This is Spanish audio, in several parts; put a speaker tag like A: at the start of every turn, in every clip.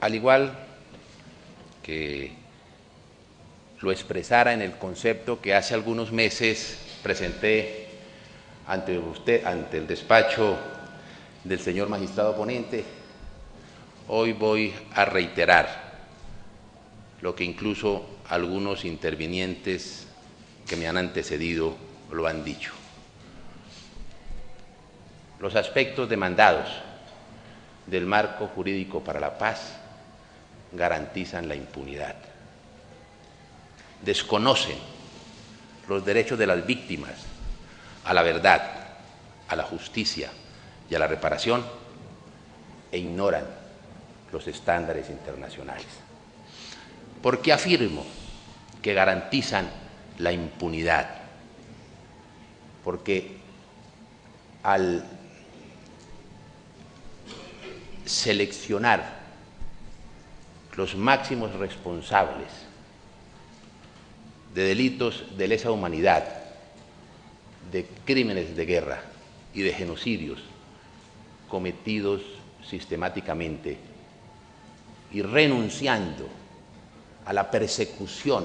A: al igual que lo expresara en el concepto que hace algunos meses presenté ante usted, ante el despacho del señor magistrado ponente, hoy voy a reiterar lo que incluso algunos intervinientes que me han antecedido lo han dicho. Los aspectos demandados del marco jurídico para la paz garantizan la impunidad. Desconocen los derechos de las víctimas a la verdad, a la justicia y a la reparación e ignoran los estándares internacionales. ¿Por qué afirmo que garantizan la impunidad? Porque al seleccionar los máximos responsables de delitos de lesa humanidad, de crímenes de guerra y de genocidios cometidos sistemáticamente y renunciando a la persecución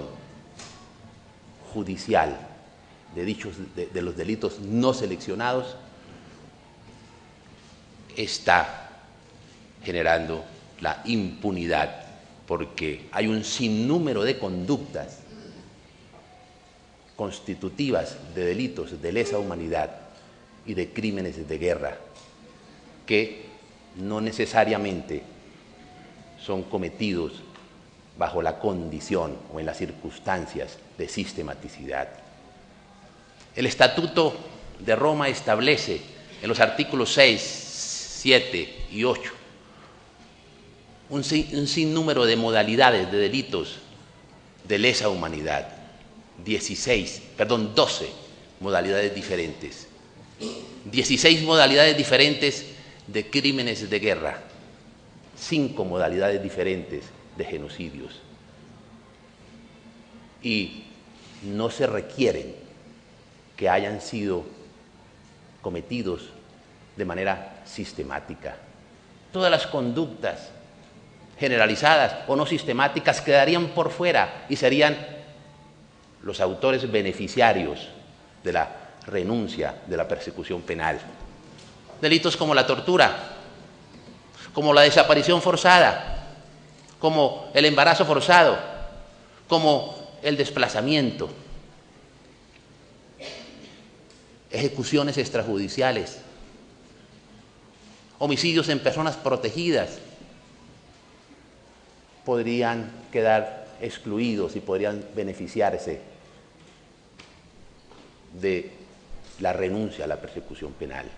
A: judicial de los delitos no seleccionados, está generando la impunidad, porque hay un sinnúmero de conductas constitutivas de delitos de lesa humanidad y de crímenes de guerra que no necesariamente son cometidos bajo la condición o en las circunstancias de sistematicidad. El Estatuto de Roma establece en los artículos 6, 7 y 8 un sinnúmero de modalidades de delitos de lesa humanidad, 12 modalidades diferentes, 16 modalidades diferentes de crímenes de guerra, 5 modalidades diferentes de genocidios, y no se requieren que hayan sido cometidos de manera sistemática. Todas las conductas generalizadas o no sistemáticas quedarían por fuera y serían los autores beneficiarios de la renuncia de la persecución penal. Delitos como la tortura, como la desaparición forzada, como el embarazo forzado, como el desplazamiento, ejecuciones extrajudiciales, homicidios en personas protegidas, podrían quedar excluidos y podrían beneficiarse de la renuncia a la persecución penal.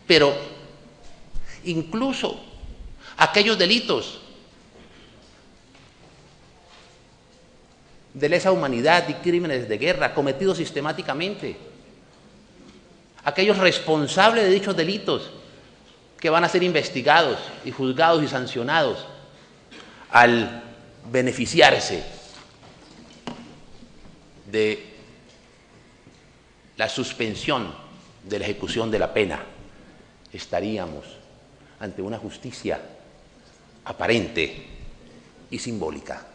A: Pero incluso aquellos delitos de lesa humanidad y crímenes de guerra cometidos sistemáticamente, aquellos responsables de dichos delitos que van a ser investigados y juzgados y sancionados, al beneficiarse de la suspensión de la ejecución de la pena, estaríamos ante una justicia aparente y simbólica,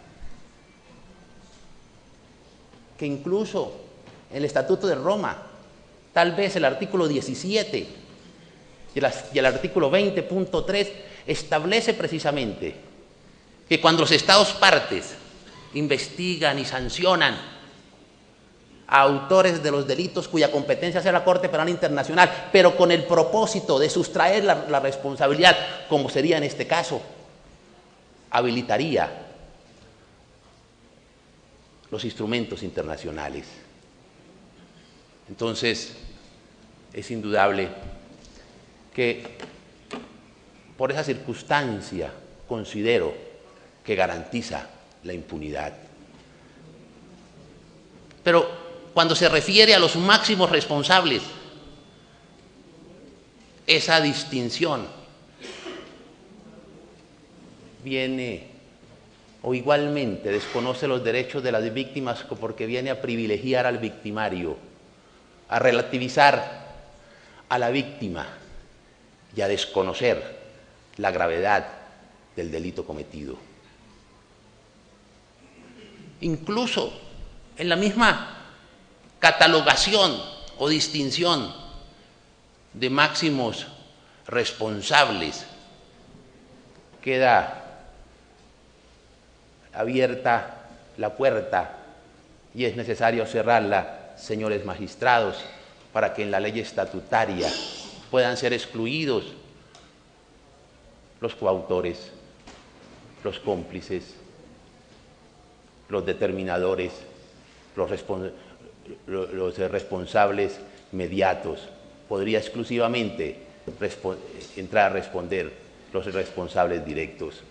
A: que incluso en el Estatuto de Roma, tal vez el artículo 17 y el artículo 20.3 establece precisamente que cuando los Estados partes investigan y sancionan a autores de los delitos cuya competencia sea la Corte Penal Internacional, pero con el propósito de sustraer la responsabilidad, como sería en este caso, habilitaría los instrumentos internacionales. Entonces, es indudable que por esa circunstancia considero que garantiza la impunidad. Pero cuando se refiere a los máximos responsables, esa distinción viene o igualmente desconoce los derechos de las víctimas porque viene a privilegiar al victimario, a relativizar a la víctima y a desconocer la gravedad del delito cometido. Incluso en la misma catalogación o distinción de máximos responsables queda abierta la puerta y es necesario cerrarla, señores magistrados, para que en la ley estatutaria puedan ser excluidos los coautores, los cómplices, los determinadores, los responsables mediatos. Podría exclusivamente entrar a responder los responsables directos,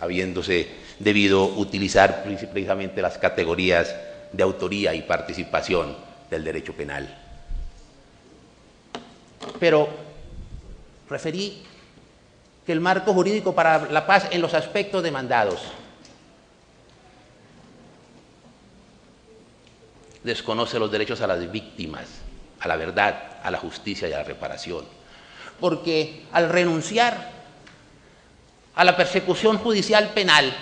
A: habiéndose debido utilizar precisamente las categorías de autoría y participación del derecho penal. Pero referí que el marco jurídico para la paz en los aspectos demandados desconoce los derechos a las víctimas, a la verdad, a la justicia y a la reparación. Porque al renunciar a la persecución judicial penal,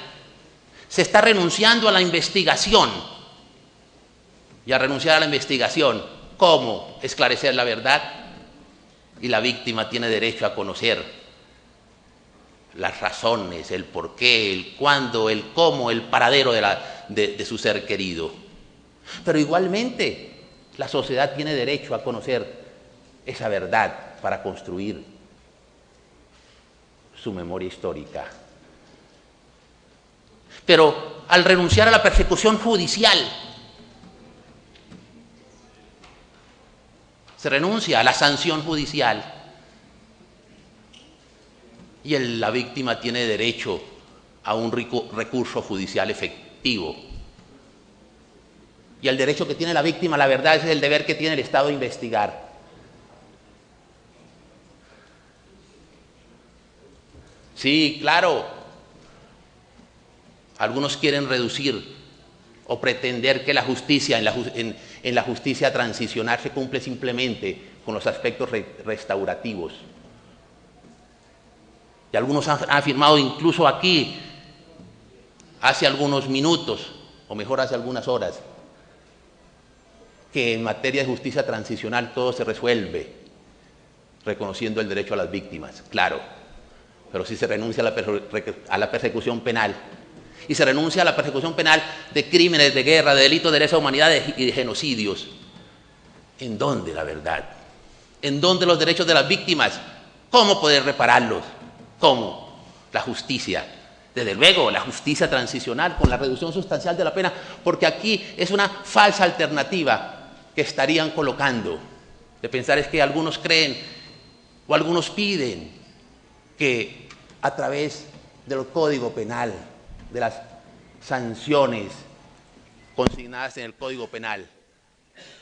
A: se está renunciando a la investigación. Y al renunciar a la investigación, ¿cómo esclarecer la verdad? Y la víctima tiene derecho a conocer las razones, el porqué, el cuándo, el cómo, el paradero de su ser querido. Pero igualmente, la sociedad tiene derecho a conocer esa verdad para construir su memoria histórica. Pero al renunciar a la persecución judicial, se renuncia a la sanción judicial y la víctima tiene derecho a un recurso judicial efectivo. Y el derecho que tiene la víctima a la verdad es el deber que tiene el Estado de investigar. Sí, claro. Algunos quieren reducir o pretender que la justicia, en la justicia transicional se cumple simplemente con los aspectos restaurativos. Y algunos han afirmado incluso aquí, hace algunos minutos, o mejor hace algunas horas, que en materia de justicia transicional todo se resuelve reconociendo el derecho a las víctimas, claro, pero si se renuncia a la persecución penal y se renuncia a la persecución penal de crímenes de guerra, de delitos de lesa humanidad y de genocidios, ¿en dónde la verdad? ¿En dónde los derechos de las víctimas? ¿Cómo poder repararlos? ¿Cómo? La justicia. Desde luego, la justicia transicional con la reducción sustancial de la pena, porque aquí es una falsa alternativa que estarían colocando, de pensar es que algunos creen o algunos piden que a través del Código Penal, de las sanciones consignadas en el Código Penal.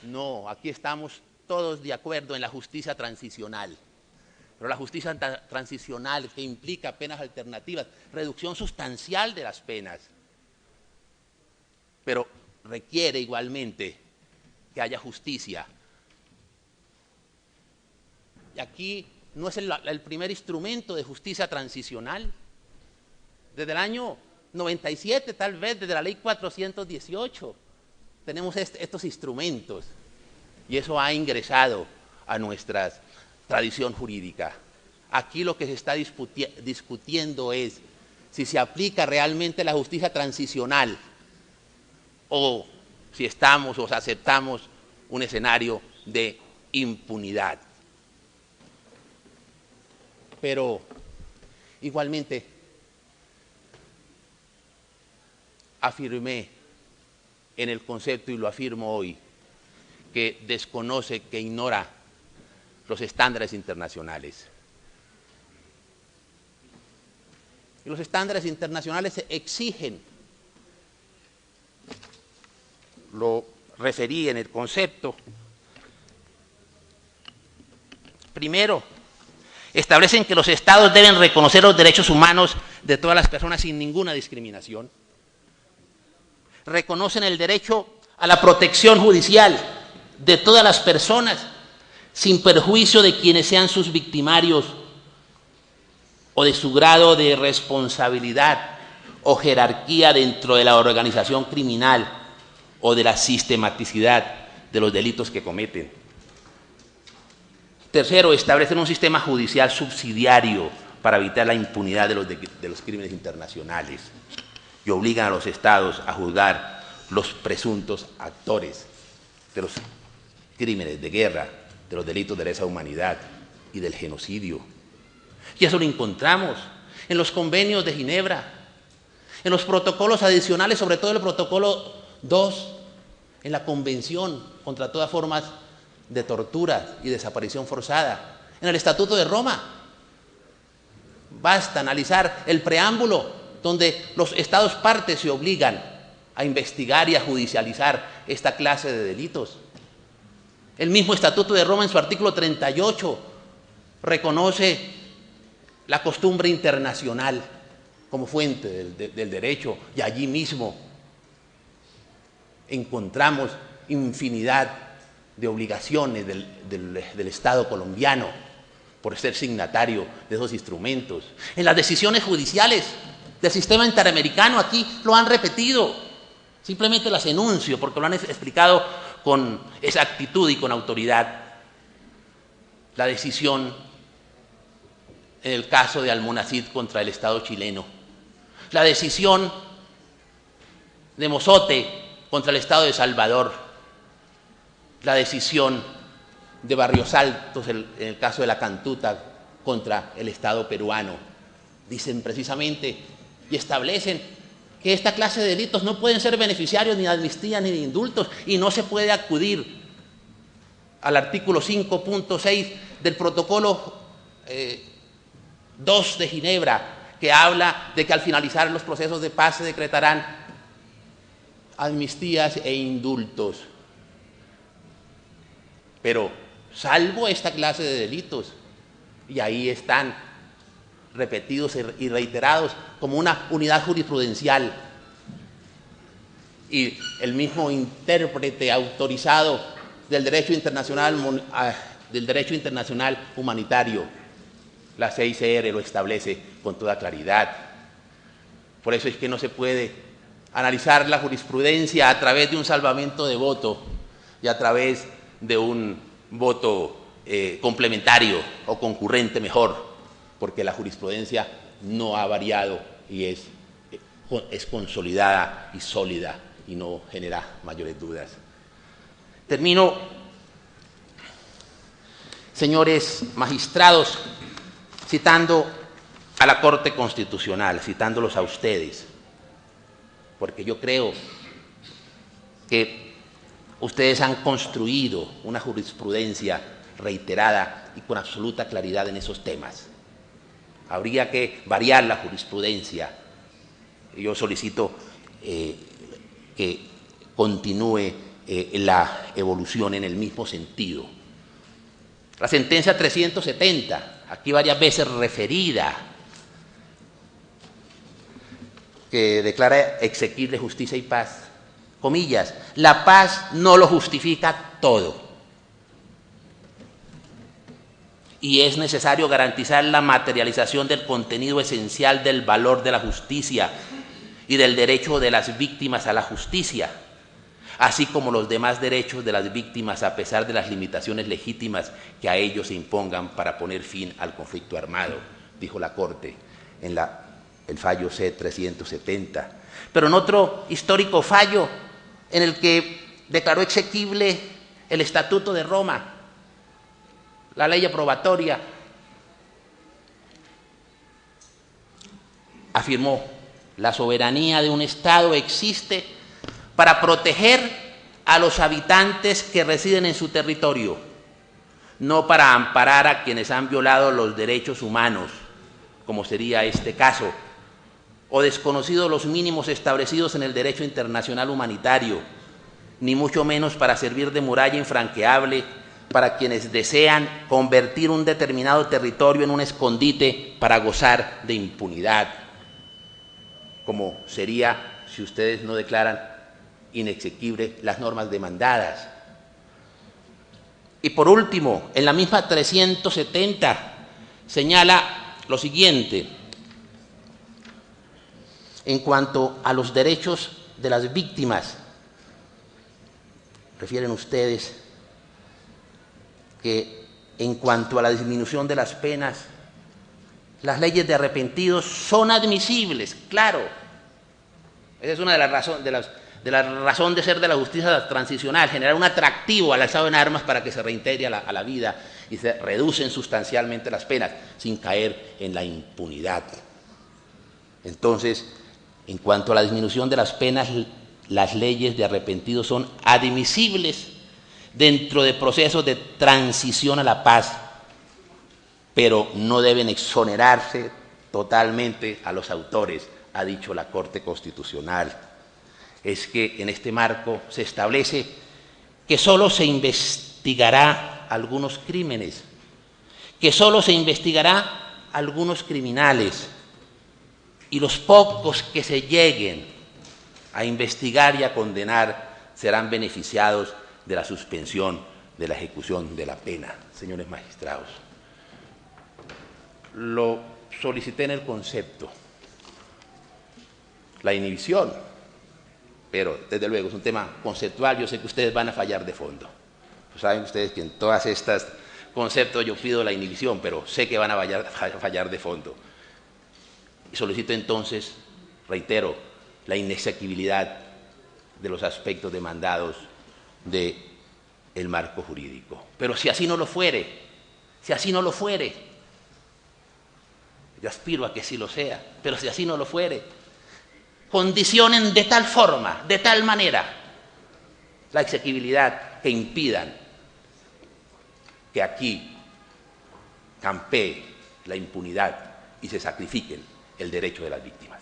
A: No, aquí estamos todos de acuerdo en la justicia transicional. Pero la justicia transicional que implica penas alternativas, reducción sustancial de las penas, pero requiere igualmente que haya justicia. Y aquí no es el primer instrumento de justicia transicional. Desde el año 97, tal vez, desde la ley 418, tenemos estos instrumentos. Y eso ha ingresado a nuestra tradición jurídica. Aquí lo que se está discutiendo es si se aplica realmente la justicia transicional o si estamos o aceptamos un escenario de impunidad. Pero igualmente afirmé en el concepto y lo afirmo hoy que desconoce, que ignora los estándares internacionales. Y los estándares internacionales exigen, lo referí en el concepto, primero, establecen que los estados deben reconocer los derechos humanos de todas las personas sin ninguna discriminación. Reconocen el derecho a la protección judicial de todas las personas sin perjuicio de quienes sean sus victimarios o de su grado de responsabilidad o jerarquía dentro de la organización criminal o de la sistematicidad de los delitos que cometen. Tercero, establecen un sistema judicial subsidiario para evitar la impunidad de los crímenes internacionales y obligan a los estados a juzgar los presuntos actores de los crímenes de guerra, de los delitos de lesa humanidad y del genocidio. Y eso lo encontramos en los convenios de Ginebra, en los protocolos adicionales, sobre todo el protocolo 2, en la Convención contra todas formas de tortura y desaparición forzada, en el Estatuto de Roma. Basta analizar el preámbulo donde los estados partes se obligan a investigar y a judicializar esta clase de delitos. El mismo Estatuto de Roma en su artículo 38 reconoce la costumbre internacional como fuente del derecho, y allí mismo encontramos infinidad de obligaciones del Estado colombiano por ser signatario de esos instrumentos. En las decisiones judiciales del sistema interamericano, aquí lo han repetido, simplemente las enuncio porque lo han explicado con exactitud y con autoridad. La decisión en el caso de Almonacid contra el Estado chileno, la decisión de Mozote contra el Estado de Salvador, la decisión de Barrios Altos en el caso de la Cantuta contra el Estado peruano, dicen precisamente y establecen que esta clase de delitos no pueden ser beneficiarios ni de amnistía ni de indultos, y no se puede acudir al artículo 5.6 del protocolo 2 de Ginebra, que habla de que al finalizar los procesos de paz se decretarán amnistías e indultos. Pero salvo esta clase de delitos, y ahí están repetidos y reiterados como una unidad jurisprudencial, y el mismo intérprete autorizado del derecho internacional humanitario, la CICR, lo establece con toda claridad. Por eso es que no se puede analizar la jurisprudencia a través de un salvamento de voto y a través de un voto complementario o concurrente mejor, porque la jurisprudencia no ha variado y es consolidada y sólida y no genera mayores dudas. Termino, señores magistrados, citando a la Corte Constitucional, citándolos a ustedes, porque yo creo que ustedes han construido una jurisprudencia reiterada y con absoluta claridad en esos temas. Habría que variar la jurisprudencia. Yo solicito que continúe la evolución en el mismo sentido. La sentencia 370, aquí varias veces referida, que declara exequible justicia y paz, comillas, la paz no lo justifica todo, y es necesario garantizar la materialización del contenido esencial del valor de la justicia y del derecho de las víctimas a la justicia, así como los demás derechos de las víctimas a pesar de las limitaciones legítimas que a ellos se impongan para poner fin al conflicto armado, dijo la Corte en el fallo C-370. Pero en otro histórico fallo en el que declaró exequible el Estatuto de Roma, la ley aprobatoria, afirmó: la soberanía de un Estado existe para proteger a los habitantes que residen en su territorio, no para amparar a quienes han violado los derechos humanos, como sería este caso, o desconocido los mínimos establecidos en el derecho internacional humanitario, ni mucho menos para servir de muralla infranqueable para quienes desean convertir un determinado territorio en un escondite para gozar de impunidad, como sería si ustedes no declaran inexequibles las normas demandadas. Y por último, en la misma 370 señala Lo siguiente, en cuanto a los derechos de las víctimas, refieren ustedes que en cuanto a la disminución de las penas, las leyes de arrepentidos son admisibles, claro. Esa es una de las razones de la razón de ser de la justicia transicional, generar un atractivo al alzado en armas para que se reintegre a la vida y se reducen sustancialmente las penas sin caer en la impunidad. Entonces, en cuanto a la disminución de las penas, las leyes de arrepentidos son admisibles dentro de procesos de transición a la paz, pero no deben exonerarse totalmente a los autores, ha dicho la Corte Constitucional. Es que en este marco se establece que solo se investigará algunos crímenes, que solo se investigará algunos criminales, y los pocos que se lleguen a investigar y a condenar serán beneficiados de la suspensión de la ejecución de la pena. Señores magistrados, lo solicité en el concepto, la inhibición, pero desde luego es un tema conceptual. Yo sé que ustedes van a fallar de fondo. Pues saben ustedes que en todas estas conceptos yo pido la inhibición, pero sé que van a fallar de fondo. Y solicito entonces, reitero, la inexequibilidad de los aspectos demandados del marco jurídico. Pero si así no lo fuere, yo aspiro a que sí lo sea, pero si así no lo fuere, condicionen de tal forma, de tal manera, la exequibilidad que impidan que aquí campee la impunidad y se sacrifiquen el derecho de las víctimas.